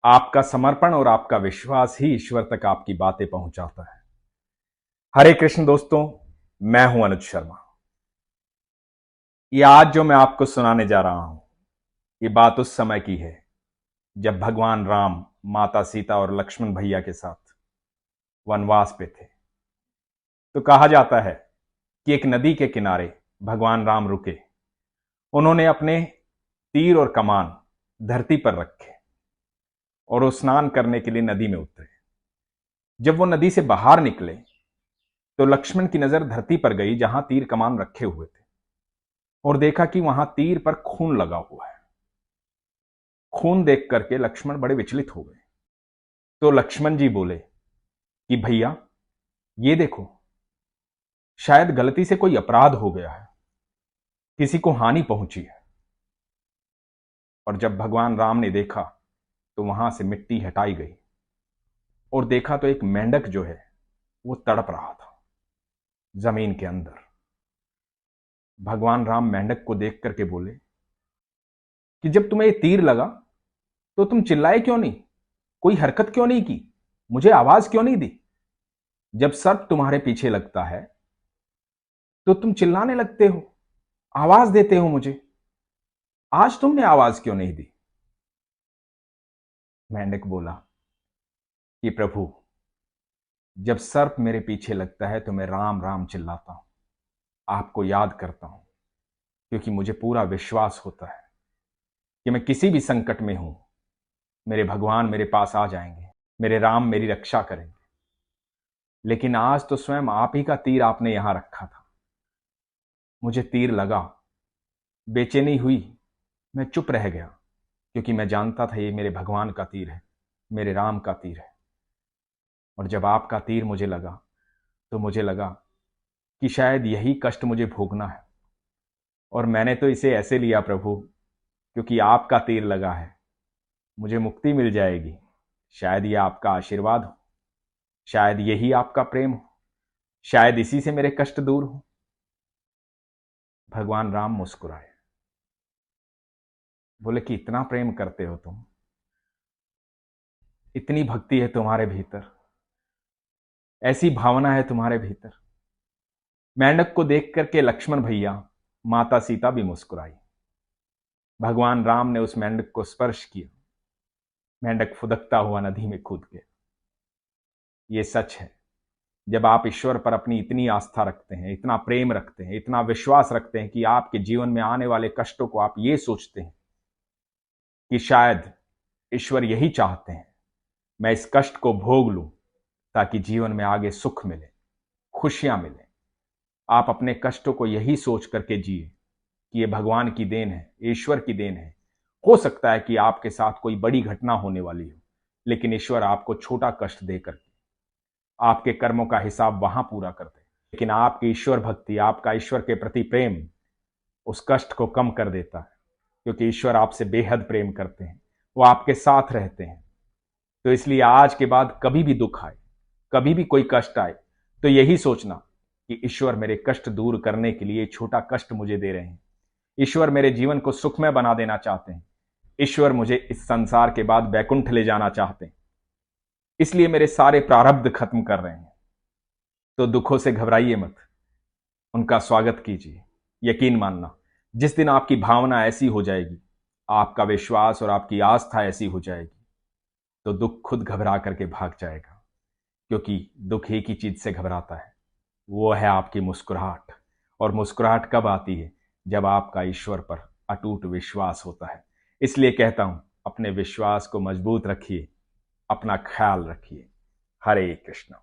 आपका समर्पण और आपका विश्वास ही ईश्वर तक आपकी बातें पहुंचाता है। हरे कृष्ण दोस्तों, मैं हूं अनुज शर्मा। ये आज जो मैं आपको सुनाने जा रहा हूं, ये बात उस समय की है जब भगवान राम माता सीता और लक्ष्मण भैया के साथ वनवास पे थे। तो कहा जाता है कि एक नदी के किनारे भगवान राम रुके। उन्होंने अपने तीर और कमान धरती पर रखे और वो स्नान करने के लिए नदी में उतरे। जब वो नदी से बाहर निकले तो लक्ष्मण की नजर धरती पर गई जहां तीर कमान रखे हुए थे, और देखा कि वहां तीर पर खून लगा हुआ है। खून देख करके लक्ष्मण बड़े विचलित हो गए। तो लक्ष्मण जी बोले कि भैया, ये देखो, शायद गलती से कोई अपराध हो गया है, किसी को हानि पहुंची है। और जब भगवान राम ने देखा तो वहां से मिट्टी हटाई गई और देखा तो एक मेंढक जो है वो तड़प रहा था जमीन के अंदर। भगवान राम मेंढक को देख करके बोले कि जब तुम्हें ये तीर लगा तो तुम चिल्लाए क्यों नहीं, कोई हरकत क्यों नहीं की, मुझे आवाज क्यों नहीं दी? जब सर्प तुम्हारे पीछे लगता है तो तुम चिल्लाने लगते हो, आवाज देते हो मुझे। आज तुमने आवाज क्यों नहीं दी? मेंढक बोला कि प्रभु, जब सर्प मेरे पीछे लगता है तो मैं राम राम चिल्लाता हूं, आपको याद करता हूं, क्योंकि मुझे पूरा विश्वास होता है कि मैं किसी भी संकट में हूं, मेरे भगवान मेरे पास आ जाएंगे, मेरे राम मेरी रक्षा करेंगे। लेकिन आज तो स्वयं आप ही का तीर आपने यहां रखा था, मुझे तीर लगा, बेचैनी हुई, मैं चुप रह गया, क्योंकि मैं जानता था ये मेरे भगवान का तीर है, मेरे राम का तीर है। और जब आपका तीर मुझे लगा तो मुझे लगा कि शायद यही कष्ट मुझे भोगना है, और मैंने तो इसे ऐसे लिया प्रभु, क्योंकि आपका तीर लगा है, मुझे मुक्ति मिल जाएगी। शायद यह आपका आशीर्वाद हो, शायद यही आपका प्रेम हो, शायद इसी से मेरे कष्ट दूर हो। भगवान राम मुस्कुराए, बोले कि इतना प्रेम करते हो तुम, इतनी भक्ति है तुम्हारे भीतर, ऐसी भावना है तुम्हारे भीतर। मेंढक को देख करके लक्ष्मण भैया, माता सीता भी मुस्कुराई। भगवान राम ने उस मेंढक को स्पर्श किया, मेंढक फुदकता हुआ नदी में कूद गया। ये सच है, जब आप ईश्वर पर अपनी इतनी आस्था रखते हैं, इतना प्रेम रखते हैं, इतना विश्वास रखते हैं कि आपके जीवन में आने वाले कष्टों को आप ये सोचते हैं कि शायद ईश्वर यही चाहते हैं मैं इस कष्ट को भोग लूं ताकि जीवन में आगे सुख मिले, खुशियां मिले। आप अपने कष्टों को यही सोच करके जिए कि ये भगवान की देन है, ईश्वर की देन है। हो सकता है कि आपके साथ कोई बड़ी घटना होने वाली हो, लेकिन ईश्वर आपको छोटा कष्ट दे करके आपके कर्मों का हिसाब वहां पूरा कर दे। लेकिन आपकी ईश्वर भक्ति, आपका ईश्वर के प्रति प्रेम उस कष्ट को कम कर देता है, क्योंकि ईश्वर आपसे बेहद प्रेम करते हैं, वो आपके साथ रहते हैं। तो इसलिए आज के बाद कभी भी दुख आए, कभी भी कोई कष्ट आए, तो यही सोचना कि ईश्वर मेरे कष्ट दूर करने के लिए छोटा कष्ट मुझे दे रहे हैं, ईश्वर मेरे जीवन को सुखमय बना देना चाहते हैं, ईश्वर मुझे इस संसार के बाद बैकुंठ ले जाना चाहते हैं, इसलिए मेरे सारे प्रारब्ध खत्म कर रहे हैं। तो दुखों से घबराइए मत, उनका स्वागत कीजिए। यकीन मानना, जिस दिन आपकी भावना ऐसी हो जाएगी, आपका विश्वास और आपकी आस्था ऐसी हो जाएगी, तो दुख खुद घबरा करके भाग जाएगा। क्योंकि दुख एक ही चीज से घबराता है, वो है आपकी मुस्कुराहट। और मुस्कुराहट कब आती है? जब आपका ईश्वर पर अटूट विश्वास होता है। इसलिए कहता हूं, अपने विश्वास को मजबूत रखिए, अपना ख्याल रखिए। हरे कृष्ण।